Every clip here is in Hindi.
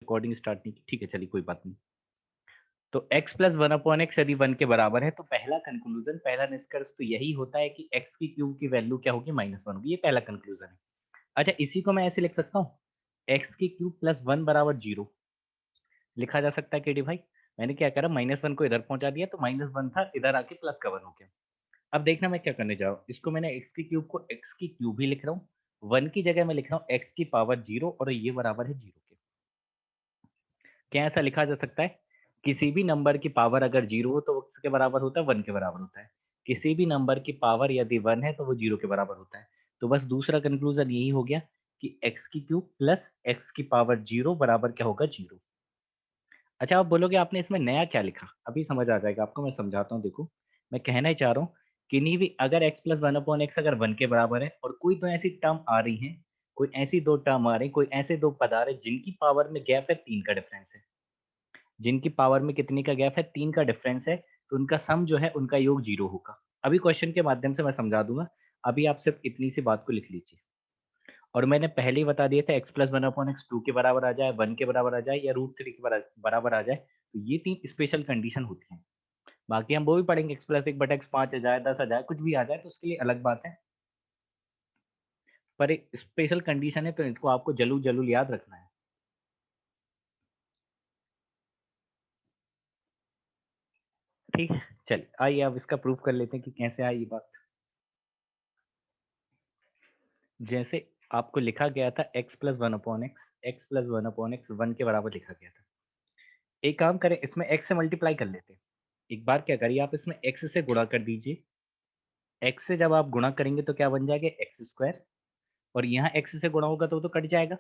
रिकॉर्डिंग स्टार्ट नहीं की, ठीक है चलिए कोई बात नहीं। तो x plus one upon x यदि 1 के बराबर है तो पहला कंक्लूजन, पहला निष्कर्ष तो यही होता है कि x की क्यूब की वैल्यू क्या होगी, -1 होगी। ये पहला कंक्लूजन है। अच्छा, इसी को मैं ऐसे लिख सकता हूँ, x की क्यूब प्लस 1 बराबर 0 लिखा जा सकता है केडी भाई। मैंने क्या करा, -1 को इधर पहुंचा दिया तो -1 था, इधर आके प्लस का 1 हो गया। अब देखना मैं क्या करने जा रहा हूँ, इसको मैंने x की क्यूब को x की क्यूब ही लिख रहा हूँ, 1 की जगह मैं लिख रहा हूँ x की पावर 0 और ये बराबर है 0 के। क्या ऐसा लिखा जा सकता है? किसी भी नंबर की पावर अगर 0 हो तो वो किसके बराबर होता है? 1 के बराबर होता है। किसी भी नंबर की पावर यदि 1 है तो वो 0 के बराबर होता है। तो बस दूसरा कंक्लूजन यही हो गया कि x की क्यूब प्लस x की पावर 0 बराबर क्या होगा? 0। अच्छा, आप बोलोगे आपने इसमें नया क्या लिखा? अभी समझ आ जाएगा आपको, मैं समझाता हूँ देखो। मैं कहना ही चाह रहा हूँ, किन्हीं भी अगर x प्लस 1 अपॉन x अगर 1 के बराबर है और कोई तो ऐसी टर्म आ रही है, कोई ऐसी 2 टर्म आ रही, कोई ऐसे 2 पद आ रहे जिनकी पावर में गैप है 3 का डिफरेंस है। जिनकी पावर में कितने का गैप है? 3 का डिफरेंस है, तो उनका सम जो है उनका योग 0 होगा। अभी क्वेश्चन के माध्यम से मैं समझा दूँगा, अभी आप सिर्फ़ इतनी सी बात को लिख लीजिए। और मैंने पहले ही बता दिया था x प्लस 1 अपॉन x 2 के बराबर आ जाए, 1 के बराबर आ जाए या √3 के बराबर आ जाए, तो ये 3 स्पेशल कंडीशन होती हैं। बाकी हम वो भी पढ़ेंगे, x प्लस 1 बटा x 5 आ जाए, 10 आ जाए, कुछ भी आ जाए तो उसके लिए अलग बात है। पर एक स्पेशल कंडीशन है तो इनको आपको जरूर-जरूर याद रखना है। ठीक है? चलिए, आइए अब इसका प्रूफ कर लेते हैं कि कैसे आई ये बात। जैसे आपको लिखा गया था x plus 1 upon x plus 1 upon x 1 के बराबर लिखा गया था। एक काम करें, इसमें x से मल्टीप्लाई कर लेते हैं। एक बार क्या करिए, आप इसमें x से गुणा कर दीजिए। x से जब आप गुणा करेंगे तो क्या बन जाएगा? X square. और यहाँ x से गुणा होगा तो वो तो कट जाएगा,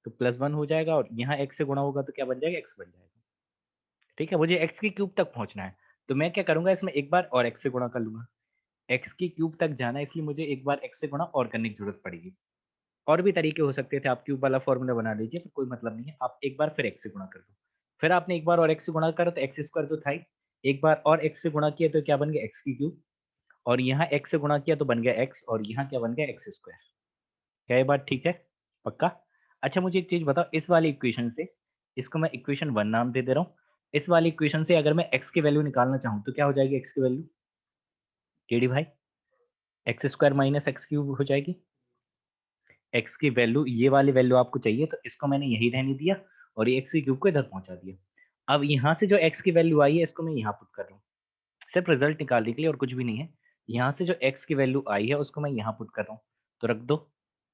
तो प्लस 1 हो जाएगा और यहाँ x से गुणा होगा तो क्या बन जाएगा? x बन जाएगा। ठीक है? मुझे x की क्यूब तक पहुँचना है, तो मैं क्या करूँगा, इसमें एक बार और x से गुणा कर लूँगा। x की क्यूब तक जाना है इसलिए मुझे एक बार x से गुणा और करने की ज़रूरत पड़ेगी। और भी तरीके हो सकते थे, आप क्यूब वाला फ़ॉर्मूला बना लीजिए, पर कोई मतलब नहीं है। आप एक बार फिर x से गुणा कर दो। फिर आपने एक बार और x से गुणा करा तो एक्स स्क्वायर तो था ही। एक बार और x से गुणा किया तो क्या बन गया? x की क्यूब। और यहाँ x से गुणा किया तो बन गया x और यहाँ क्या बन गया? X square. क्या ये बात ठीक है? पक्का? अच्छा, मुझे एक चीज़ बताओ, इस वाली इक्वेशन से, इसको मैं इक्वेशन 1 नाम दे दे रहा हूँ। इस वाली इक्वेशन से अगर मैं x की वैल्यू निकालना चाहूँ तो क्या हो जाएगी x की वैल्यू? केडी भाई, x square minus x cube हो जाएगी। x की वैल्यू, ये वाली वैल्यू आपको चाहिए तो इसको मैंने यहीं रहने दिया और ये x की क्यूब को इधर पहुँचा दिया। अब यहाँ से जो x की वैल्यू आई है इसको मैं यहाँ पुट कर रहा हूँ। सिर्फ रिजल्ट निकालने के लिए और कुछ भी नहीं है। यहाँ से जो x की वैल्यू आई है उसको मैं यहाँ पुट कर रहा हूँ। तो रख दो,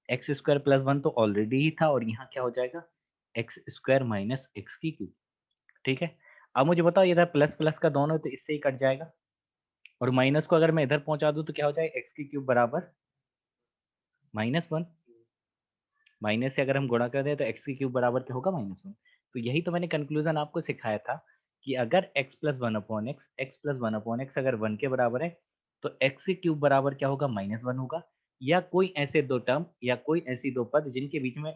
एक्स स्क्वायर प्लस 1 तो ऑलरेडी ही था और यहाँ क्या हो जाएगा? एक्स स्क्वायर माइनस एक्स की क्यूब। ठीक है? अब मुझे बताओ, इधर प्लस प्लस का दोनों तो इससे ही कट जाएगा और माइनस को अगर मैं इधर पहुँचा दूँ तो क्या हो जाएगा? एक्स की क्यूब बराबर -1। माइनस से अगर हम गुणा कर दें तो x की क्यूब बराबर क्या होगा? -1। तो यही तो मैंने कंक्लूजन आपको सिखाया था कि अगर x plus 1 upon x plus 1 upon x अगर 1 के बराबर है तो x की क्यूब बराबर क्या होगा? -1 होगा। या कोई ऐसे 2 टर्म या कोई ऐसी 2 पद जिनके बीच में,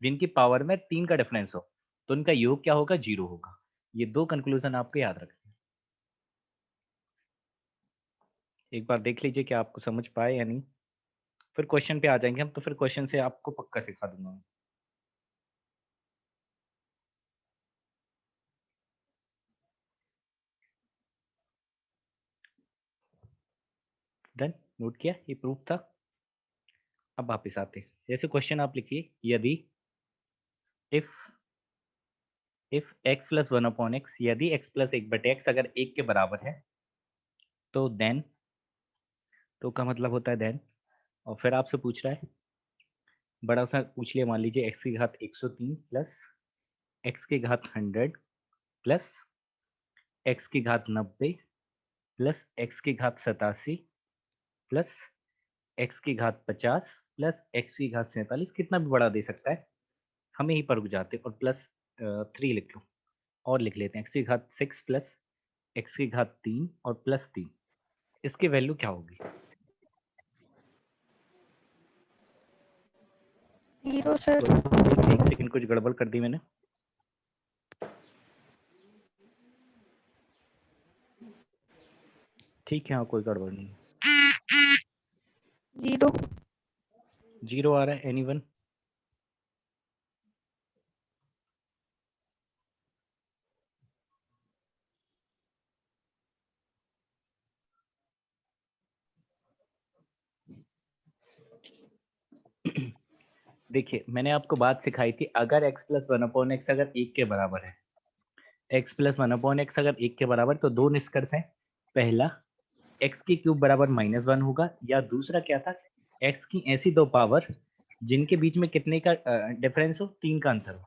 जिनकी पावर में 3 का डिफरेंस हो, तो उनका योग क्या होगा? 0 होगा। ये 2 कंक्लूजन आपको याद रखने हैं। एक बार देख लीजिए क्या आपको समझ पाए या नहीं? फिर क्वेश्चन पे आ जाएँगे हम, तो फिर क्वेश्चन से आपको पक्का सिखा दूँगा मैं। डन? नोट किया? ये प्रूफ था। अब वापिस आते हैं। जैसे क्वेश्चन आप लिखिए, यदि if if x plus 1 upon x, यदि x प्लस 1 बटे x अगर 1 के बराबर है तो देन, तो का मतलब होता है देन। और फिर आपसे पूछ रहा है, बड़ा सा पूछ लिया, मान लीजिए x की घात 103 प्लस x की घात 100 प्लस x की घात 90 प्लस x की घात 87 प्लस x की घात 50 प्लस x की घात 47, कितना भी बड़ा दे सकता है। हम यहीं पर रुक जाते हैं और प्लस 3 लिख लो और लिख लेते हैं x की घात 6 प्लस x की घात 3 और प्लस 3, इसकी वैल्यू क्या होगी? 0 सर। एक सेकंड, कुछ गड़बड़ कर दी मैंने। ठीक है, हाँ, कोई गड़बड़ नहीं है। 0। 0 आ रहा है, एनीवन? देखिए मैंने आपको बात सिखाई थी, अगर x plus one upon x अगर 1 के बराबर है, x plus one upon x अगर 1 के बराबर, तो दो निष्कर्ष हैं। पहला, x की क्यूब बराबर -1 होगा, या दूसरा क्या था, x की ऐसी दो पावर जिनके बीच में कितने का डिफरेंस हो, 3 का अंतर हो।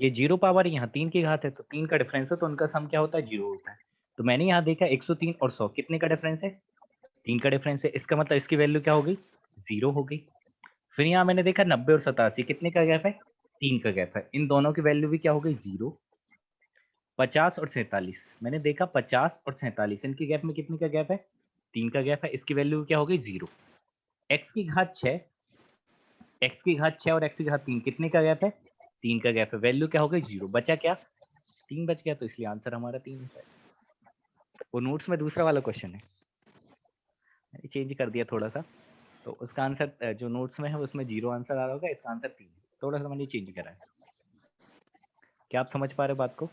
ये 0 पावर यहाँ 3 की घात है, तो 3 का डिफरेंस हो तो उनका सम क्या होता है, 0 होता है। तो मैंने यहाँ देखा 103 और 100 कितने का डिफरेंस है, 3 का डिफरेंस है। इसका मतलब इसकी वैल्यू क्या हो गई, 0 हो गई। फिर यहाँ मैंने देखा 90 और 87 कितने का गैप है, 3 का गैप है। इन दोनों की वैल्यू भी क्या हो गई, 0। 50 और 47 मैंने देखा 50 और 47 इनके गैप में कितने का गैप है, 3 का गैप है। इसकी वैल्यू क्या हो गई, 0। x की घात 6, x की घात 6 और x की घात 3 कितने का गैप है, 3 का गैप है। वैल्यू क्या हो गई, 0। बचा क्या, 3 बच गया, तो इसलिए आंसर हमारा 3 होता है। वो नोट्स में दूसरा वाला क्वेश्चन है, मैंने चेंज कर दिया थोड़ा सा, तो उसका आंसर जो नोट्स में है उसमें 0 आंसर आ रहा होगा, इसका आंसर 3 है। थोड़ा सा मैंने चेंज करा है। क्या आप समझ पा रहे हो बात को?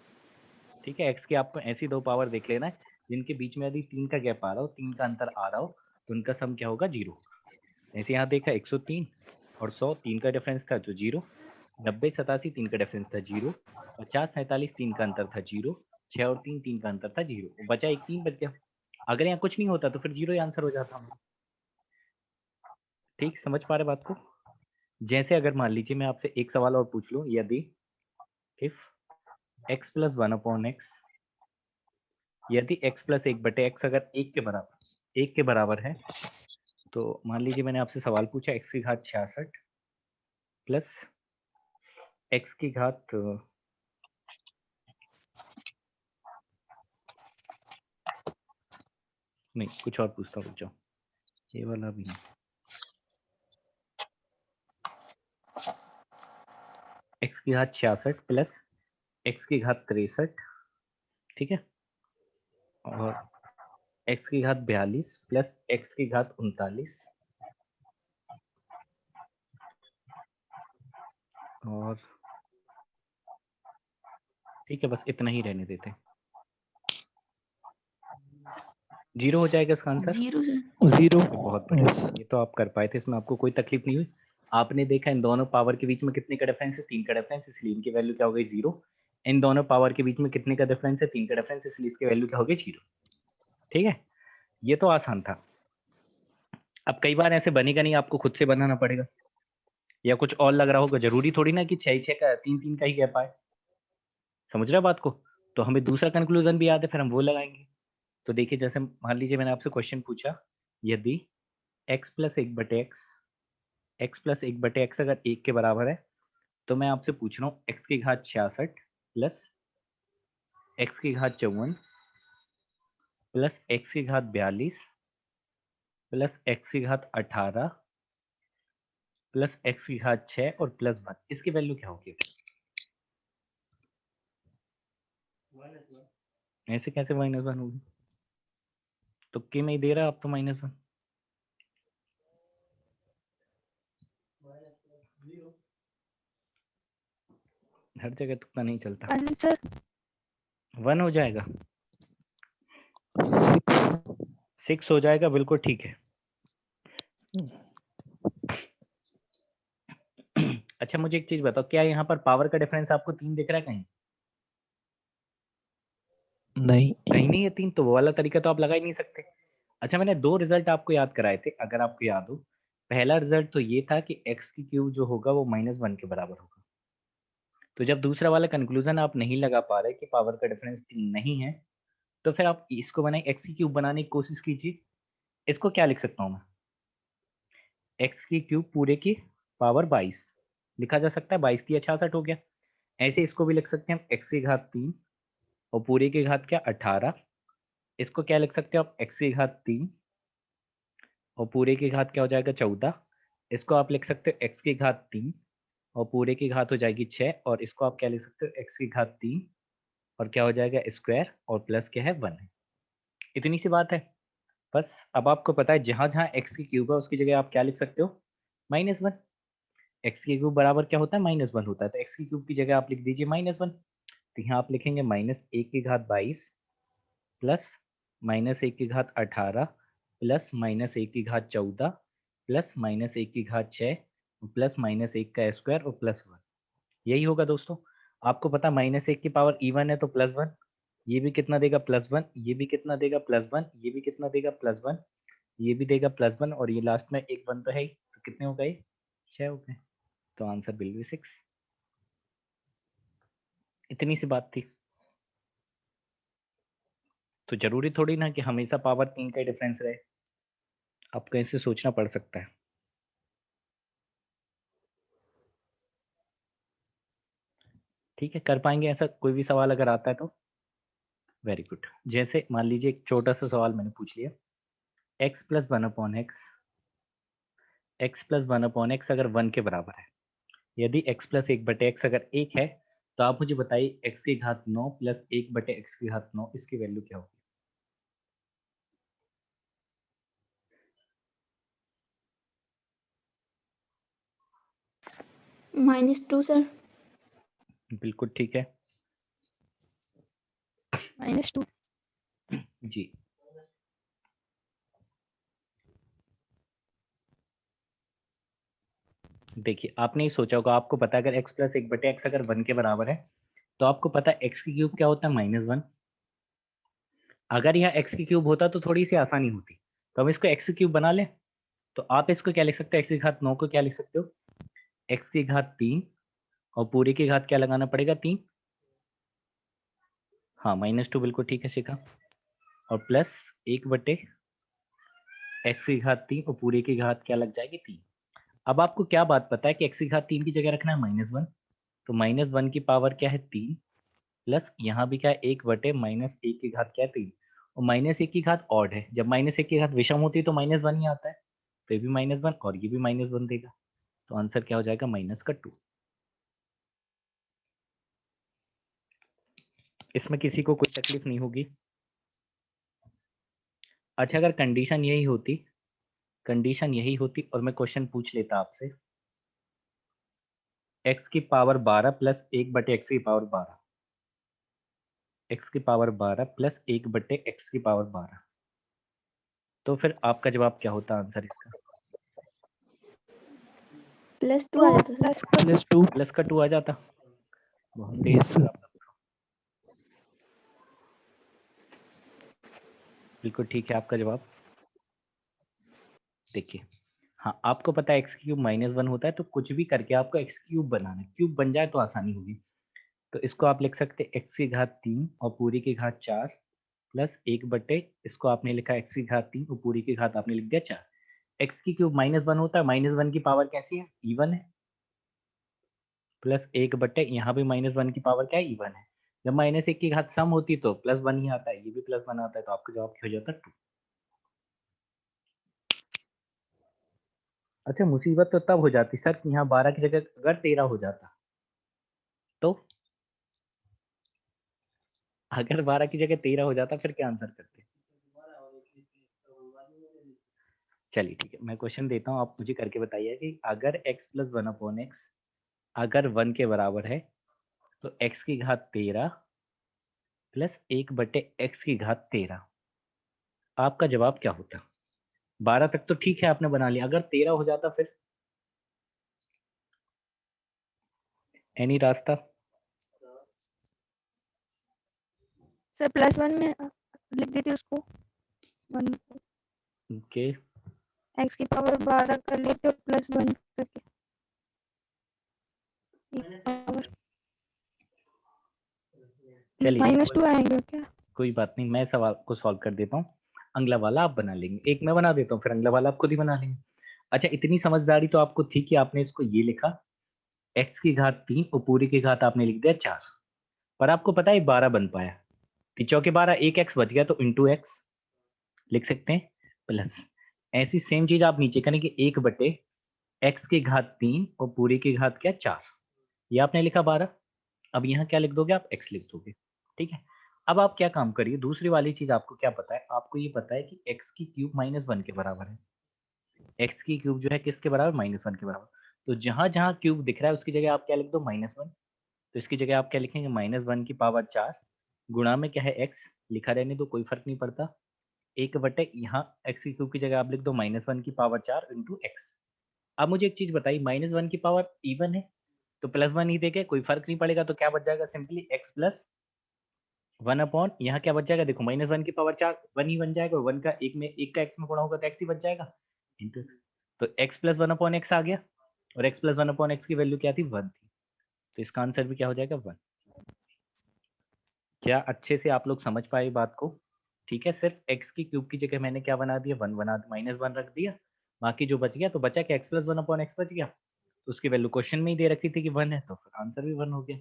ठीक है, x की आपको ऐसी दो पावर देख लेना है जिनके बीच में यदि 3 का गैप आ रहा हो, 3 का अंतर आ रहा हो, तो उनका सम क्या होगा, 0 होगा। ऐसे यहाँ देखा 103 और 100 3 का डिफरेंस था तो 0, 90 87 3 का डिफरेंस था 0, 50 47 3 का अंतर था 0, 6 और 3 3 का अंतर था 0, बचा एक 3 बच गया। अगर यहाँ कुछ नहीं होता तो फिर 0 ही आंसर हो जाता हमारा। ठीक समझ पा रहे बात को? जैसे अगर मान लीजिए मैं आपसे एक सवाल और पूछ लूं, यदि if x plus one upon x, यदि x प्लस एक बटे एक्स अगर एक के बराबर है, तो मान लीजिए मैंने आपसे सवाल पूछा x की घात 66 प्लस x की घात नहीं कुछ और पूछता हूँ, रुक जाओ, ये वाला भी नहीं, x की घात 66 प्लस x की घात 63, ठीक है, और x की घात 42 प्लस x की घात 39, और ठीक है बस इतना ही रहने देते, 0 हो जाएगा इसका आंसर। 0 से जीरो। ये बहुत बढ़िया, ये तो आप कर पाए थे, इसमें आपको कोई तकलीफ नहीं हुई। आपने देखा इन दोनों पावर के बीच में कितने का डिफरेंस है, 3 का डिफरेंस, इसलिए इनकी वैल्यू क्या हो गई, 0। इन दोनों पावर के बीच में कितने का डिफरेंस है, 3 का डिफरेंस, इसलिए इसकी वैल्यू क्या हो गई, 0। ठीक है, ये तो आसान था। अब कई बार ऐसे बनेगा नहीं, आपको खुद से बनाना पड़ेगा, या कुछ और लग रहा होगा, जरूरी थोड़ी ना कि 6 का 3 का ही गैप आए। समझ रहे हो बात को? तो हमें दूसरा कंक्लूजन भी याद है, फिर हम वो लगाएंगे। तो देखिए जैसे मान लीजिए मैंने आपसे क्वेश्चन पूछा, यदि x प्लस एक बटे एक्स अगर 1 के बराबर है, तो मैं आपसे पूछ रहा हूँ x की घात 66 प्लस x की घात 54 प्लस x की घात 42 प्लस x की घात 18 प्लस x की घात 6 और प्लस 1, इसकी वैल्यू क्या होगी? ऐसे कैसे -1 होगी? तुक्के में ही दे रहा है आप तो -1। हर जगह तुक्का नहीं चलता। आंसर 1 हो जाएगा, 6। 6 हो जाएगा, बिल्कुल ठीक है। अच्छा मुझे एक चीज बताओ, क्या यहाँ पर पावर का डिफरेंस आपको 3 दिख रहा है कहीं? नहीं। कहीं नहीं है 3, तो वो वाला तरीका तो आप लगा ही नहीं सकते। अच्छा मैंने 2 रिजल्ट आपको याद कराए थे, अगर आपको याद हो। पहला रिजल्ट तो ये था कि x की क्यूब जो होगा वो -1 के बराबर होगा। तो जब दूसरा वाला कंक्लूजन आप नहीं लगा पा रहे कि पावर का डिफरेंस 3 नहीं है, तो फिर आप इसको बनाए x की क्यूब बनाने की कोशिश कीजिए। इसको क्या लिख सकता हूँ मैं? x की क्यूब पूरे की पावर 22 लिखा जा सकता है, 22 तिया 66 हो गया। ऐसे इसको भी लिख सकते हैं हम x की घात 3 और पूरे की घात क्या, 18। इसको क्या लिख सकते हो आप, x की घात 3 और पूरे की घात क्या हो जाएगा, 14। इसको आप लिख सकते हो x की घात 3 और पूरे की घात हो जाएगी 6, और इसको आप क्या लिख सकते हो, x की घात 3 और क्या हो जाएगा, स्क्वायर और प्लस क्या है, 1 है। इतनी सी बात है बस। अब आपको पता है जहां जहां x की क्यूब है उसकी जगह आप क्या लिख सकते हो, -1। x की क्यूब बराबर क्या होता है, -1 होता है, तो x की क्यूब की जगह आप लिख दीजिए -1। तो यहाँ आप लिखेंगे -1 की घात 22 प्लस -1 की घात 18 प्लस -1 की घात 14 प्लस -1 की घात 6 प्लस माइनस 1 का स्क्वायर और प्लस 1, यही होगा दोस्तों। आपको पता माइनस 1 की पावर इवन है तो प्लस 1, ये भी कितना देगा प्लस 1, ये भी कितना देगा प्लस 1, ये भी कितना देगा प्लस 1, ये भी देगा प्लस 1 और ये लास्ट में एक 1 तो है ही, तो कितने हो गए 6 हो गए। तो आंसर विल बी 6। इतनी सी बात थी। तो जरूरी थोड़ी ना कि हमेशा पावर 3 का डिफरेंस रहे, आपको ऐसे सोचना पड़ सकता है। ठीक है, कर पाएंगे ऐसा कोई भी सवाल अगर आता है तो? Very good. जैसे मान लीजिए एक छोटा सा सवाल मैंने पूछ लिया, x plus one upon x plus one upon x अगर 1 के बराबर है, यदि x प्लस 1/x अगर 1 है, तो आप मुझे बताइए x की घात 9 प्लस 1/x की घात 9 इसकी वैल्यू क्या होगी? -2 सर। बिल्कुल ठीक है -2। जी। देखिए आपने ये सोचा होगा, आपको पता है अगर x प्लस 1/x अगर 1 के बराबर है, तो आपको पता है x की क्यूब क्या होता है -1। अगर यहाँ x की क्यूब होता तो थोड़ी सी आसानी होती, तो हम इसको x की क्यूब बना लें। तो आप इसको क्या लिख सकते हो, x की घात 9 को क्या लिख सकते हो, x की घात 3 और पूरी की घात क्या लगाना पड़ेगा 3, हाँ -2 बिल्कुल ठीक है शिखा, और प्लस 1/x की घात 3 और पूरी की घात क्या लग जाएगी 3। अब आपको क्या बात पता है कि x की घात 3 की जगह रखना है -1, तो -1 की पावर क्या है 3, प्लस यहाँ भी क्या है 1/-1 की घात क्या है 3, और -1 की घात ऑड है, जब -1 की घात विषम होती है तो -1 ही आता है, तो ये भी -1 और ये भी -1 देगा, तो आंसर क्या हो जाएगा -2। इसमें किसी को कोई तकलीफ नहीं होगी। अच्छा अगर कंडीशन यही होती और मैं क्वेश्चन पूछ लेता आपसे, x की पावर 12 प्लस 1/x की पावर 12, x की पावर 12 प्लस 1/x की पावर 12, तो फिर आपका जवाब क्या होता आंसर इसका? +2 आ जाता सर। +2। प्लस का 2 आ जाता, बहुत तेज यस सर सर। आप। बिल्कुल ठीक है आपका जवाब। देखिए हाँ, आपको पता है एक्स क्यूब -1 होता है, तो कुछ भी करके आपको एक्स क्यूब बनाना है, क्यूब बन जाए तो आसानी होगी। तो इसको आप लिख सकते हैं एक्स की घात 3 और पूरी की घात 4 प्लस 1/, इसको आपने लिखा एक्स की घात 3 और पूरी की घात आपने लिख दिया 4। एक्स की क्यूब -1 होता है, -1 की पावर कैसी है इवन है, प्लस 1/, यहाँ भी -1 की पावर क्या है इवन है। जब -1 की घात सम होती तो +1 ही आता है, ये भी +1 आता है, तो आपका जवाब क्या हो जाता है 2। अच्छा मुसीबत तो तब हो जाती सर कि यहाँ 12 की जगह अगर 13 हो जाता, तो अगर 12 की जगह 13 हो जाता फिर क्या आंसर करते? चलिए ठीक है, मैं क्वेश्चन देता हूँ, आप मुझे करके बताइए कि अगर x प्लस 1/x अगर 1 के बराबर है, तो x की घात 13 प्लस 1/x की घात 13, आपका जवाब क्या होता? 12 तक तो ठीक है आपने बना लिया, अगर 13 हो जाता फिर एनी रास्ता? सर +1 में लिख देती उसको 1 ओके x की पावर 12 कर लेते और +1 करके पावर चलिए -2 आएगा क्या? कोई बात नहीं, मैं सवाल को सॉल्व कर देता हूँ, अगला वाला आप बना लेंगे, एक मैं बना देता हूँ फिर अगला वाला आप खुद ही बना लेंगे। अच्छा इतनी समझदारी तो आपको थी कि आपने इसको ये लिखा x की घात 3 और पूरी की घात आपने लिख दिया 4, पर आपको पता है 12 बन पाया, 3 के 12, एक x बच गया तो इंटू एक्स लिख सकते हैं, प्लस ऐसी सेम चीज आप नीचे करेंगे 1/x की घात 3 और पूरी की घात क्या 4, ये आपने लिखा 12, अब यहाँ क्या लिख दोगे आप x लिख दोगे, ठीक है। अब आप क्या काम करिए, दूसरी वाली चीज आपको क्या पता है, आपको ये पता है कि x की क्यूब -1 के बराबर है, x की क्यूब जो है किसके बराबर -1 के बराबर, तो जहां जहां क्यूब दिख रहा है उसकी जगह आप क्या लिख दो -1, तो इसकी जगह आप क्या लिखेंगे -1 की पावर 4 गुणा में क्या है x लिखा रहने दो कोई फर्क नहीं पड़ता, 1/, यहाँ x की क्यूब की जगह आप लिख दो -1 की पावर 4 इंटू एक्स। अब मुझे एक चीज बताइए, -1 की पावर इवन है तो +1 ही देके कोई फर्क नहीं पड़ेगा, तो क्या बच जाएगा सिंपली x प्लस 1 अपॉन यहाँ क्या बच जाएगा, देखो -1 की पावर 4 1 ही बन जाएगा, 1 का एक में एक का x में गुणा होगा तो x ही बच जाएगा इंटू, तो x प्लस 1 अपॉन x आ गया, और x प्लस 1 अपॉन x की वैल्यू क्या थी, 1 थी, तो इसका आंसर भी क्या हो जाएगा, 1। क्या अच्छे से आप लोग समझ पाए बात को? ठीक है, सिर्फ x की क्यूब की जगह मैंने क्या बना दिया, 1 बना -1 रख दिया, बाकी जो बच गया तो बचा क्या, x प्लस 1 अपॉन x बच गया, तो उसकी वैल्यू क्वेश्चन में ही दे रखी थी कि 1 है, तो फिर आंसर भी 1 हो गया।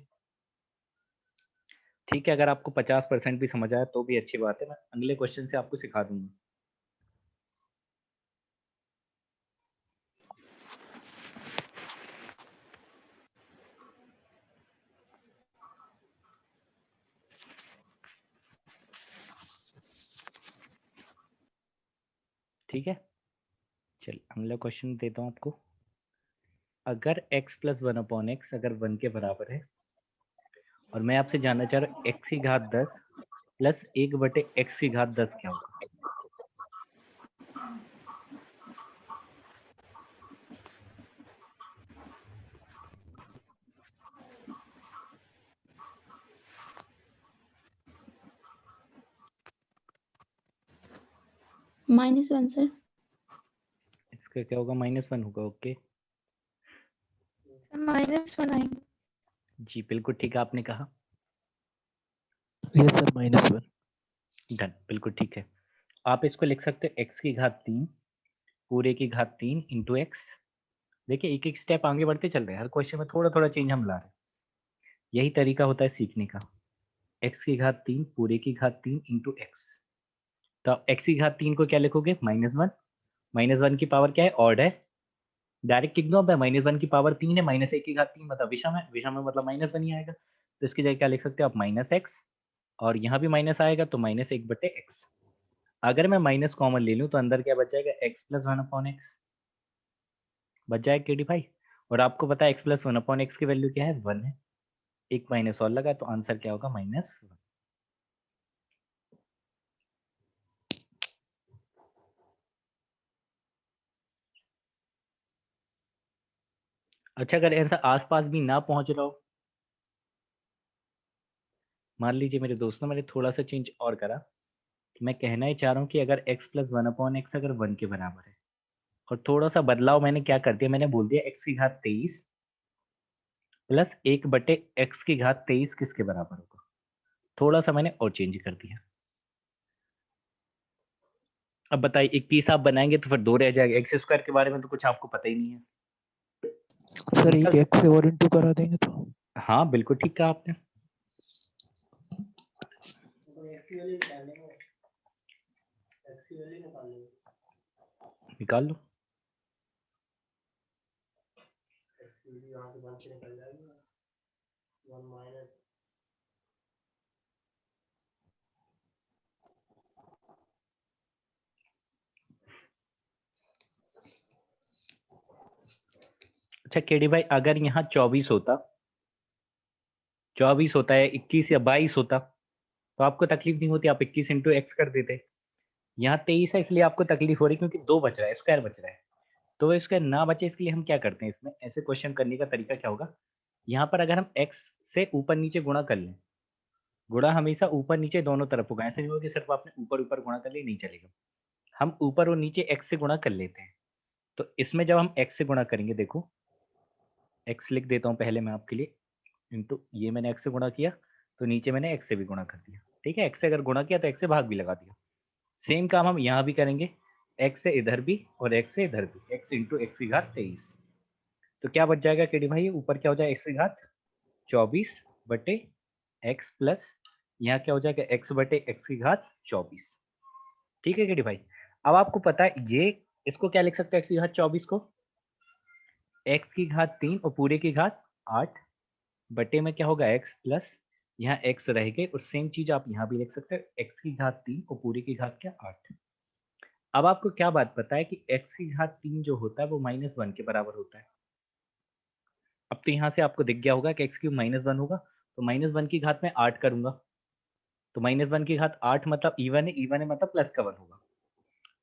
ठीक है, अगर आपको 50% भी समझ आया तो भी अच्छी बात है, मैं अगले क्वेश्चन से आपको सिखा दूंगा। ठीक है, चल अगला क्वेश्चन देता हूँ आपको। अगर x प्लस 1 अपॉन एक्स अगर 1 के बराबर है, और मैं आपसे जानना चाह रहा हूँ x की घात 10 प्लस 1/x की घात 10 क्या होगा? -1 सर। इसका क्या होगा, -1 होगा, ओके। -1 आएगा। जी बिल्कुल ठीक है, आपने कहा यस सर, -1। डन, बिल्कुल ठीक है। आप इसको लिख सकते हो x की घात 3 पूरे की घात 3 इंटू एक्स। देखिए एक एक स्टेप आगे बढ़ते चल रहे हैं, हर क्वेश्चन में थोड़ा थोड़ा चेंज हम ला रहे हैं, यही तरीका होता है सीखने का। x की घात 3 पूरे की घात 3 इंटू एक्स, तो आप x की घात 3 को क्या लिखोगे, -1, -1 की पावर क्या है, ऑड है, डायरेक्ट लिख दो, -1 की पावर 3 है, -1 की घात 3 मतलब विषम है, विषम में मतलब -1 ही आएगा, तो इसकी जगह क्या लिख सकते हो आप, -x, और यहाँ भी माइनस आएगा तो -1/x। अगर मैं माइनस कॉमन ले लूँ तो अंदर क्या बच जाएगा, x प्लस 1 अपॉन एक्स बच जाएगा केडी भाई, और आपको पता है x प्लस 1 अपॉन एक्स की वैल्यू क्या है, 1 है, एक माइनस और लगा तो आंसर क्या होगा, -1। अच्छा, अगर ऐसा आसपास भी ना पहुंच रहा हो, मान लीजिए मेरे दोस्तों मैंने थोड़ा सा चेंज और करा, मैं कहना ही चाह रहा हूँ कि अगर x प्लस 1 अपॉन एक्स अगर 1 के बराबर है, और थोड़ा सा बदलाव मैंने क्या कर दिया, मैंने बोल दिया x की घात 23 प्लस 1/x की घात 23 किसके बराबर होगा, थोड़ा सा मैंने और चेंज कर दिया। अब बताइए 21 आप बनाएंगे तो फिर 2 रह जाएगा, एक्स स्क्वायर के बारे में तो कुछ आपको पता ही नहीं है, सर निकल एक सकता x से है। और इंटू करा देंगे तो हाँ बिल्कुल ठीक कहा आपने, निकाल लो। अच्छा केडी भाई, अगर यहाँ 24 होता, 24 होता है 21 या 22 होता तो आपको तकलीफ नहीं होती, आप 21 इंटू एक्स कर देते। यहाँ 23 है इसलिए आपको तकलीफ हो रही क्योंकि 2 बच रहा है, स्क्वायर बच रहा है, तो स्क्वायर ना बचे इसके लिए हम क्या करते हैं, इसमें ऐसे क्वेश्चन करने का तरीका क्या होगा, यहाँ पर अगर हम x से ऊपर नीचे गुणा कर लें, गुणा हमेशा ऊपर नीचे दोनों तरफ होगा, ऐसे नहीं होगा कि सिर्फ आपने ऊपर ऊपर गुणा कर लिया, नहीं चलेगा, हम ऊपर और नीचे x से गुणा कर लेते हैं। तो इसमें जब हम x से गुणा करेंगे, देखो x लिख देता हूँ पहले मैं आपके लिए, इंटू ये मैंने x से गुणा किया तो नीचे मैंने x से भी गुणा कर दिया, ठीक है, x से अगर गुणा किया तो x से भाग भी लगा दिया, सेम काम हम यहाँ भी करेंगे, x से इधर भी और x से इधर भी, x इंटू एक्स की घात 23, तो क्या बच जाएगा केडी भाई, ऊपर क्या हो जाएगा, x की घात 24/x प्लस यहाँ क्या हो जाएगा, x/x की घात 24। ठीक है केडी भाई, अब आपको पता है ये, इसको क्या लिख सकते हैं, x की घात 24 को x की घात 3 और पूरे की घात 8 बटे में क्या होगा, x प्लस यहाँ x रह गए, और सेम चीज आप यहाँ भी लिख सकते हैं, x की घात 3 और पूरे की घात क्या 8। अब आपको क्या बात पता है कि x की घात 3 जो होता है वो -1 के बराबर होता है। अब तो यहाँ से आपको दिख गया होगा कि x क्यूब -1 होगा, तो -1 की घात में 8 करूंगा, तो -1 की घात 8 मतलब इवन है, इवन है मतलब प्लस का 1 होगा,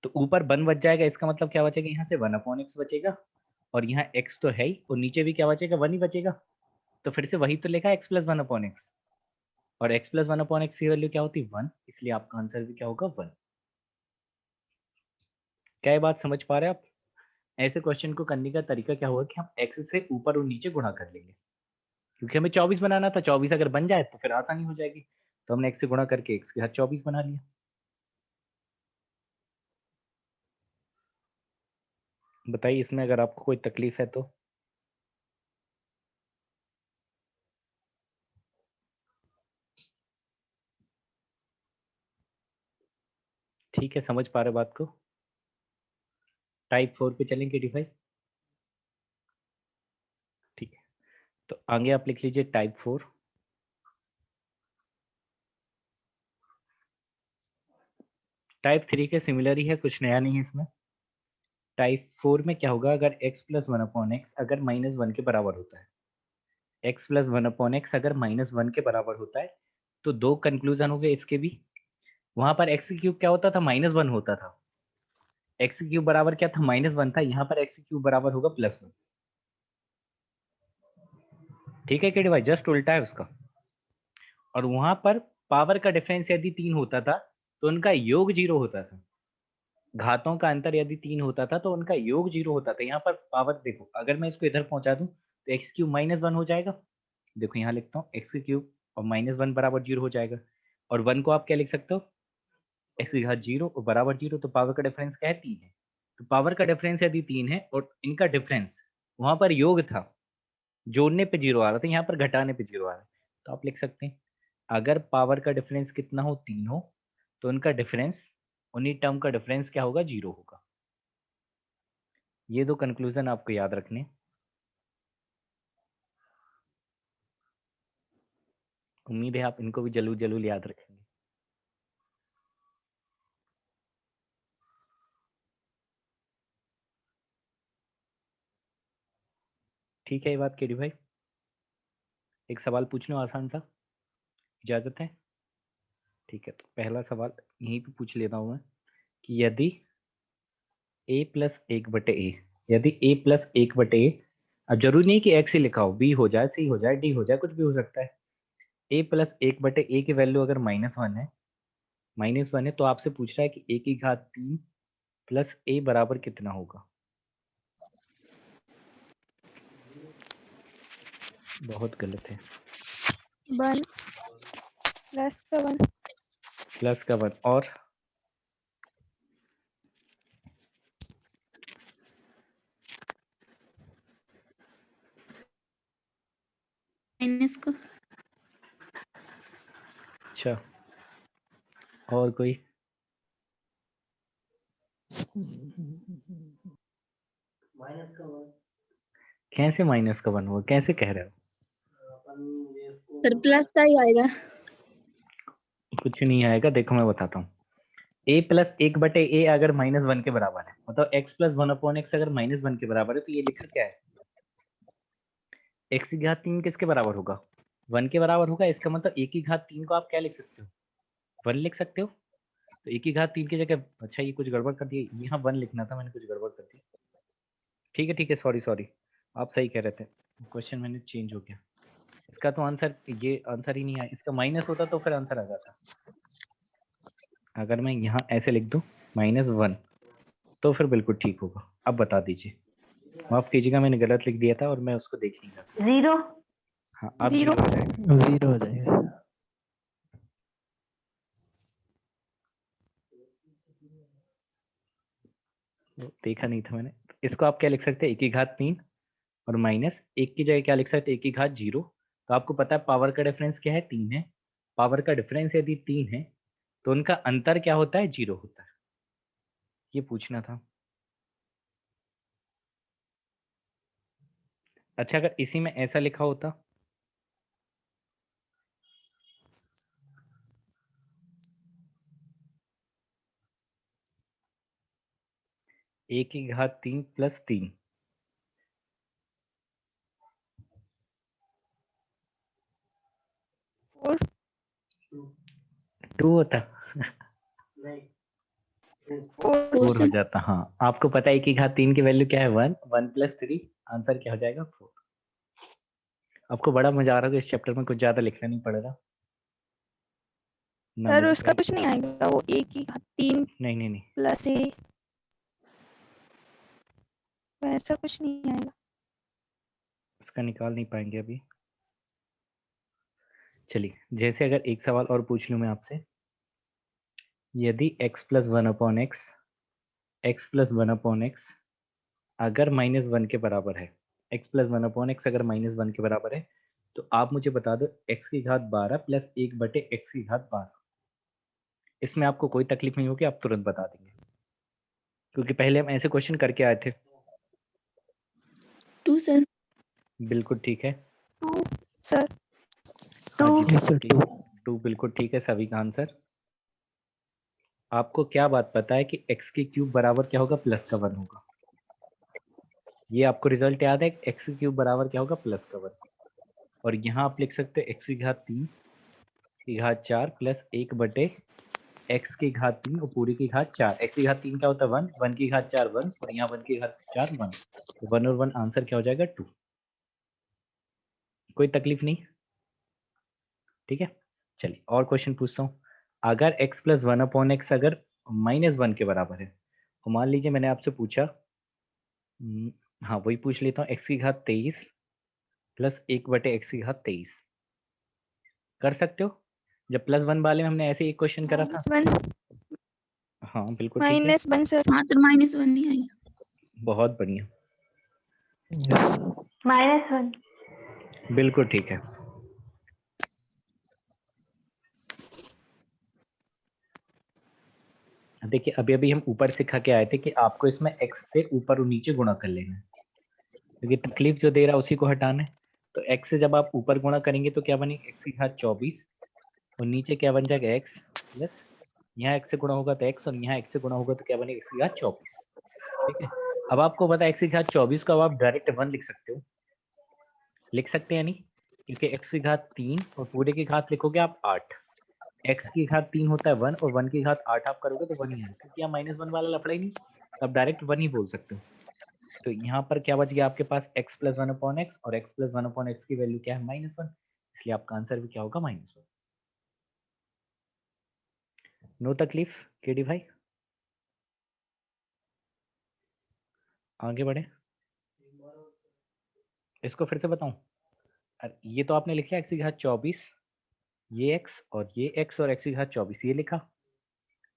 तो ऊपर 1 बच जाएगा, इसका मतलब क्या बचेगा, यहाँ से 1/x बचेगा, और यहाँ x तो है ही, और नीचे भी क्या बचेगा, 1 ही बचेगा। तो फिर से वही तो लिखा x प्लस 1/x, और x प्लस 1/x की वैल्यू क्या होती है, 1, इसलिए आपका आंसर भी क्या होगा, 1। क्या ये बात समझ पा रहे हैं आप? ऐसे क्वेश्चन को करने का तरीका क्या होगा कि हम x से ऊपर और नीचे गुणा कर लेंगे, क्योंकि हमें 24 बनाना था। 24 अगर बन जाए तो फिर आसानी हो जाएगी, तो हमने x से गुणा करके x के साथ 24 बना लिया। बताइए इसमें अगर आपको कोई तकलीफ है तो। ठीक है, समझ पा रहे बात को। टाइप 4 पे चलेंगे डिफाई। ठीक है, तो आगे आप लिख लीजिए टाइप 4। टाइप 3 के सिमिलर ही है, कुछ नया नहीं है इसमें। टाइप 4 में क्या होगा, अगर x प्लस 1/x अगर -1 के बराबर होता है, x प्लस 1/x अगर -1 के बराबर होता है, तो दो कंक्लूजन हो गए इसके भी। वहां पर x क्यूब क्या होता था, -1 होता था। x क्यूब बराबर क्या था, -1 था। यहाँ पर x क्यूब बराबर होगा +1। ठीक है केडी भाई, जस्ट उल्टा है उसका। और वहां पर पावर का डिफरेंस यदि 3 होता था तो उनका योग 0 होता था। घातों का अंतर यदि 3 होता था तो उनका योग 0 होता था। यहाँ पर पावर देखो, अगर मैं इसको इधर पहुंचा दूं तो एक्स क्यूब -1 हो जाएगा। देखो यहाँ लिखता हूँ एक्स क्यूब और -1 बराबर 0 हो जाएगा। और 1 को आप क्या लिख सकते हो, एक्स की घात 0 और बराबर 0, तो पावर का डिफरेंस क्या है, 3 है। तो पावर का डिफरेंस यदि 3 है और इनका डिफरेंस वहां पर योग था, जोड़ने पे 0 आ रहा था, यहाँ पर घटाने पे 0 आ रहा है, तो आप लिख सकते हैं अगर पावर का डिफरेंस कितना हो, 3 हो, तो उनका डिफरेंस, उन्हीं टर्म का डिफरेंस क्या होगा, 0 होगा। ये दो कंक्लूजन आपको याद रखने। उम्मीद है आप इनको भी जरूर जरूर याद रखेंगे। ठीक है ये बात केडी भाई। एक सवाल पूछ लो आसान सा, इजाजत है? ठीक है, तो पहला सवाल यहीं पे पूछ लेता हूँ मैं कि यदि a प्लस 1/a, यदि a प्लस 1/a, अब जरूरी नहीं कि x ही लिखा हो, b हो जाए, c हो जाए, d हो जाए, कुछ भी हो सकता है। a प्लस 1/a की वैल्यू अगर -1 है, -1 है, तो आपसे पूछ रहा है कि a की घात 3 प्लस a बराबर कितना होगा। बहुत गलत है। 1 प्लस का 1 प्लस का 1 और माइनस का। अच्छा, और कोई? कैसे माइनस का 1 हुआ, कैसे कह रहे हो? सर प्लस का ही आएगा। कुछ नहीं आएगा, देखो मैं बताता हूँ। a प्लस 1/a अगर -1 के बराबर है, मतलब x प्लस 1/x अगर -1 के बराबर है, तो ये लिखा क्या है, x की घात 3 किसके बराबर होगा, 1 के बराबर होगा। इसका मतलब a की घात 3 को आप क्या लिख सकते हो, 1 लिख सकते हो। तो a की घात 3 की जगह, अच्छा ये कुछ गड़बड़ कर दिया, यहाँ 1 लिखना था, मैंने कुछ गड़बड़ कर दी। ठीक है, सॉरी सॉरी, आप सही कह रहे थे, क्वेश्चन मैंने चेंज हो गया। इसका तो आंसर, ये आंसर ही नहीं आया, इसका माइनस होता तो फिर आंसर आ जाता। अगर मैं यहाँ ऐसे लिख दूं -1, तो फिर बिल्कुल ठीक होगा। अब बता दीजिए, माफ कीजिएगा मैंने गलत लिख दिया था और मैं उसको देख नहीं रहा था। 0 हाँ, अब 0 0 हो जाएगा। 0 हो जाएगा। वो देखा नहीं था मैंने। इसको आप क्या लिख सकते हैं, 1 की घात 3 और माइनस 1 की जगह क्या लिख सकते हैं, 1 की घात 0। तो आपको पता है पावर का डिफरेंस क्या है, 3 है। पावर का डिफरेंस यदि 3 है तो उनका अंतर क्या होता है, 0 होता है। ये पूछना था। अच्छा, अगर इसी में ऐसा लिखा होता, a की घात 3 प्लस 3, 4 2 होता। 4 हो जाता। हाँ, आपको पता है कि घात 3 की वैल्यू क्या है 1, 1 प्लस 3, आंसर क्या हो जाएगा 4। आपको बड़ा मजा आ रहा है, इस चैप्टर में कुछ ज्यादा लिखना नहीं पड़ेगा। सर नंबर उसका कुछ नहीं आएगा, वो एक ही 3 नहीं प्लस ए, वैसा कुछ नहीं आएगा। उसका निकाल नहीं पाएंगे अभी। चलिए, जैसे अगर एक सवाल और पूछ लूं मैं आपसे, यदि x plus 1 upon x, x plus 1 upon x अगर -1 के बराबर है, x प्लस 1 अपॉन एक्स अगर -1 के बराबर है, तो आप मुझे बता दो x की घात 12 प्लस 1 बटे x की घात 12। इसमें आपको कोई तकलीफ नहीं होगी, आप तुरंत बता देंगे, क्योंकि पहले हम ऐसे क्वेश्चन करके आए थे। 2 सर। बिल्कुल ठीक है। 2 सर। हाँ जी, 2 Yes sir, बिल्कुल 2. ठीक। 2 बिल्कुल ठीक है सभी का आंसर। आपको क्या बात पता है कि x की क्यूब बराबर क्या होगा, प्लस का 1 होगा। ये आपको रिजल्ट याद है, x की क्यूब बराबर क्या होगा, प्लस का 1। और यहाँ आप लिख सकते हो x की घात 3 की घात 4 प्लस 1 बटे x की घात 3 और पूरी की घात 4। x की घात 3 क्या होता है 1, 1 की घात 4 1, और यहाँ 1 की घात 4 1, तो 1 और 1 आंसर क्या हो जाएगा 2। कोई तकलीफ नहीं, ठीक है। चलिए और क्वेश्चन पूछता हूँ। अगर x प्लस 1 अपॉन एक्स अगर -1 के बराबर है, तो मान लीजिए मैंने आपसे पूछा, हाँ वही पूछ लेता हूँ, x की घात 23 प्लस 1 बटे x की घात 23 कर सकते हो। जब +1 वाले में हमने ऐसे एक क्वेश्चन करा था। -1 हाँ बिल्कुल ठीक है, -1 सर। हाँ तो -1 नहीं आएगा। बहुत बढ़िया, Yes sir. -1 बिल्कुल ठीक है। देखिए अभी अभी हम ऊपर सिखा के आए थे कि आपको इसमें x से ऊपर और नीचे गुणा कर लेना है, क्योंकि तकलीफ जो दे रहा है उसी को हटाना है। तो x से जब आप ऊपर गुणा करेंगे तो क्या बनेगा, x की घात 24 और नीचे क्या बन जाएगा x प्लस, यहाँ x से गुणा होगा तो x और यहाँ x से गुणा होगा तो क्या बनेगा, x की घात 24। ठीक है। अब आपको पता है x की घात 24 को अब आप डायरेक्ट 1 लिख सकते हो, लिख सकते हैं नहीं, क्योंकि x की घात 3 और पूरे की घात लिखोगे आप 8। x की घात 3 होता है 1 और 1 की घात 8 आप करोगे तो 1 ही आएगा, क्योंकि यहाँ -1 वाला लफड़ा ही नहीं, तो आप डायरेक्ट 1 ही बोल सकते हो। तो यहाँ पर क्या बच गया आपके पास, x प्लस 1 अपॉन एक्स, और x प्लस 1 अपॉन एक्स की वैल्यू क्या है -1, इसलिए आपका आंसर भी क्या होगा -1। नो तकलीफ केडी भाई, आगे बढ़े। इसको फिर से बताऊं, ये तो आपने लिखा x की घात 24, ये x और ये x और x की घात 24 ये लिखा।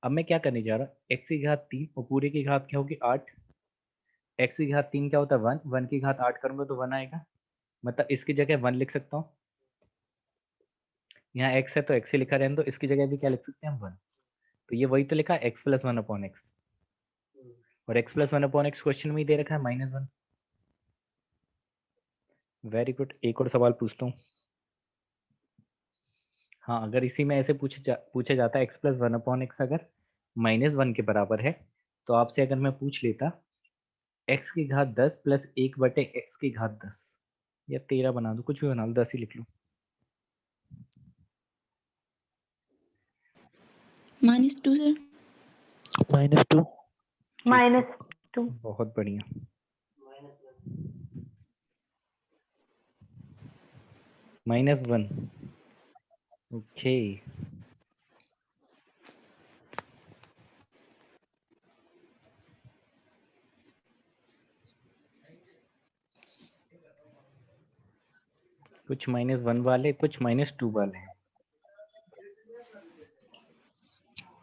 अब मैं क्या करने जा रहा हूँ, x की घात 3 और पूरे की घात क्या होगी 8, x की घात 3 क्या होता है 1, 1 की घात 8 करूंगा तो 1 आएगा, मतलब इसकी जगह 1 लिख सकता हूँ। यहाँ x है तो x ही लिखा रहने दो, इसकी जगह भी क्या लिख सकते हैं हम 1। तो ये वही तो लिखा है x प्लस 1 अपॉन एक्स, और x plus 1 upon x question में ही दे रखा है -1। वेरी गुड, एक और सवाल पूछता हूँ। हाँ, अगर इसी में ऐसे पूछा जाता है x प्लस 1 अपॉन एक्स अगर -1 के बराबर है, तो आपसे अगर मैं पूछ लेता x की घात 10 प्लस 1 बटे x की घात 10, या 13 बना दो, कुछ भी बना लो, 10 ही लिख लो। -2 सर। -2. -2 बहुत बढ़िया। -1, ओके। कुछ -1 वाले, कुछ -2 वाले हैं।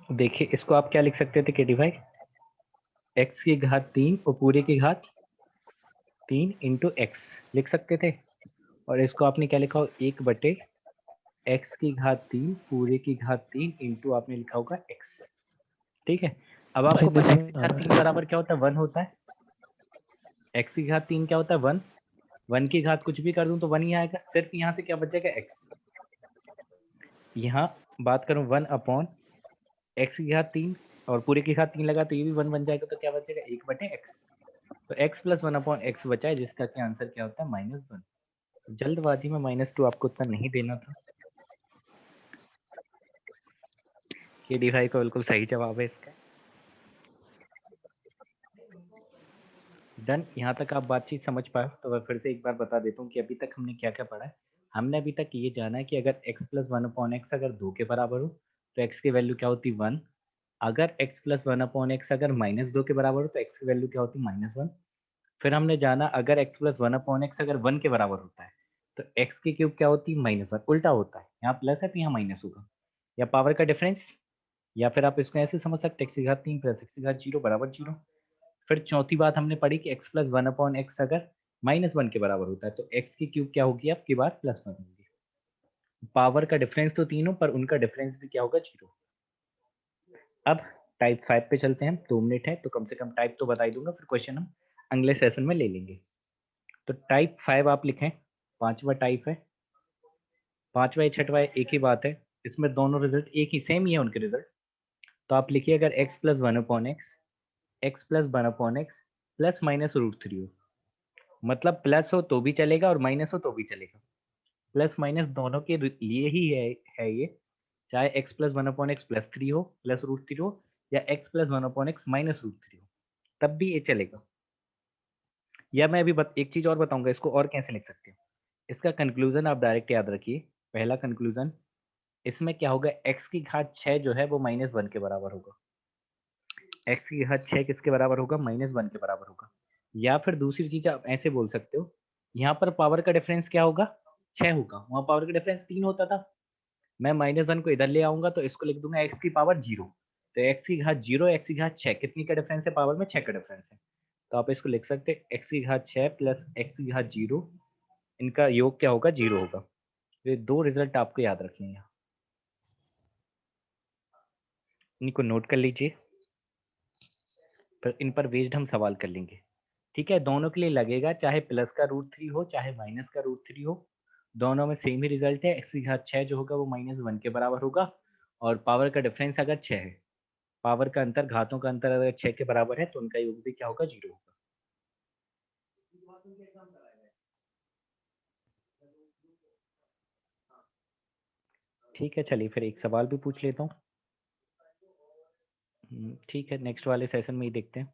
देखिए इसको आप क्या लिख सकते थे केडी भाई, x की घात 3 और पूरे की घात 3 इंटू एक्स लिख सकते थे, और इसको आपने क्या लिखा हो 1 बटे x की घात 3 पूरे की घात 3 इंटू आपने लिखा होगा x। ठीक है। अब आपको पता है x की -1 आ घात रहा 3 है. बराबर क्या होता है 1 होता है, x की घात 3 क्या होता है 1, 1 की घात कुछ भी कर दूं तो 1 ही आएगा, सिर्फ यहाँ से क्या बचेगा x। यहाँ बात करूं 1 अपॉन x की घात 3 और पूरे की घात 3 लगा तो ये भी 1 बन जाएगा, तो क्या बचेगा 1 बटे x। तो x प्लस 1 अपॉन एक्स बचा है, जिसका क्या आंसर क्या होता है -1। जल्दबाजी में -2 आपको उतना नहीं देना था। केडी भाई को बिल्कुल सही जवाब है इसका। डन। यहाँ तक आप बातचीत समझ पाए तो मैं फिर से एक बार बता देता हूँ कि अभी तक हमने क्या क्या पढ़ा है। हमने अभी तक ये जाना है कि अगर x plus one upon x अगर 2 के बराबर हो तो x की वैल्यू क्या होती 1। अगर x plus one upon x अगर -2 के बराबर हो तो x की वैल्यू क्या होती -1। फिर हमने जाना अगर x plus one upon x अगर 1 के बराबर होता है तो x की क्यूब क्या होती -1। उल्टा होता है, यहाँ प्लस है तो यहाँ माइनस होगा, या पावर का डिफरेंस, या फिर आप इसको ऐसे समझ सकते हैं x की घात 3 प्लस x की घात 0 बराबर 0। फिर चौथी बात हमने पढ़ी कि x plus one upon x अगर -1 के बराबर होता है तो x की क्यूब क्या होगी आपकी बार +1 होगी। पावर का डिफरेंस तो 3 हो पर उनका डिफरेंस भी क्या होगा 0। अब टाइप 5 पे चलते हैं, 2 मिनट है तो कम से कम टाइप तो बता ही दूंगा, फिर क्वेश्चन हम अगले सेशन में ले लेंगे। तो टाइप 5 आप लिखें, 5वां टाइप है। 5वां या 6वां एक ही बात है, इसमें दोनों रिजल्ट एक ही सेम ही है उनके रिजल्ट। तो आप लिखिए अगर x plus one upon x plus one upon x plus minus √3 हो, मतलब प्लस हो तो भी चलेगा और माइनस हो तो भी चलेगा, प्लस माइनस दोनों के लिए ही है ये, चाहे x plus one upon x plus 3 हो प्लस √3 हो, या x plus one upon x minus √3 हो, तब भी ये चलेगा। या मैं अभी एक चीज और बताऊंगा, इसको और कैसे लिख सकते हैं। इसका कंक्लूजन आप डायरेक्ट याद रखिए। पहला कंक्लूजन, इसमें क्या होगा, x की घात 6 जो है वो -1 के बराबर होगा। x की घात 6 किसके बराबर होगा, -1 के बराबर होगा। या फिर दूसरी चीज आप ऐसे बोल सकते हो, यहाँ पर पावर का डिफरेंस क्या होगा 6 होगा, वहां पावर का डिफरेंस 3 होता था। मैं -1 को इधर ले आऊंगा तो इसको लिख दूंगा x की पावर 0। तो x की घात 0 x की घात 6 कितनी का डिफरेंस है, पावर में 6 का डिफरेंस है। तो आप इसको लिख सकते हैं x की घात 6 प्लस x की घात 0, इनका योग क्या होगा 0 होगा। ये दो रिजल्ट आपको याद रखने हैं, इनको नोट कर लीजिए, फिर इन पर बेस्ड हम सवाल कर लेंगे। ठीक है, दोनों के लिए लगेगा, चाहे प्लस का √3 हो चाहे माइनस का √3 हो, दोनों में सेम ही रिजल्ट है। x की घात 6 जो होगा वो -1 के बराबर होगा, और पावर का डिफरेंस अगर 6 है, पावर का अंतर, घातों का अंतर अगर 6 के बराबर है तो उनका योग भी क्या होगा 0 होगा। ठीक है, चलिए फिर एक सवाल भी पूछ लेता हूँ। ठीक है, नेक्स्ट वाले सेशन में ही देखते हैं।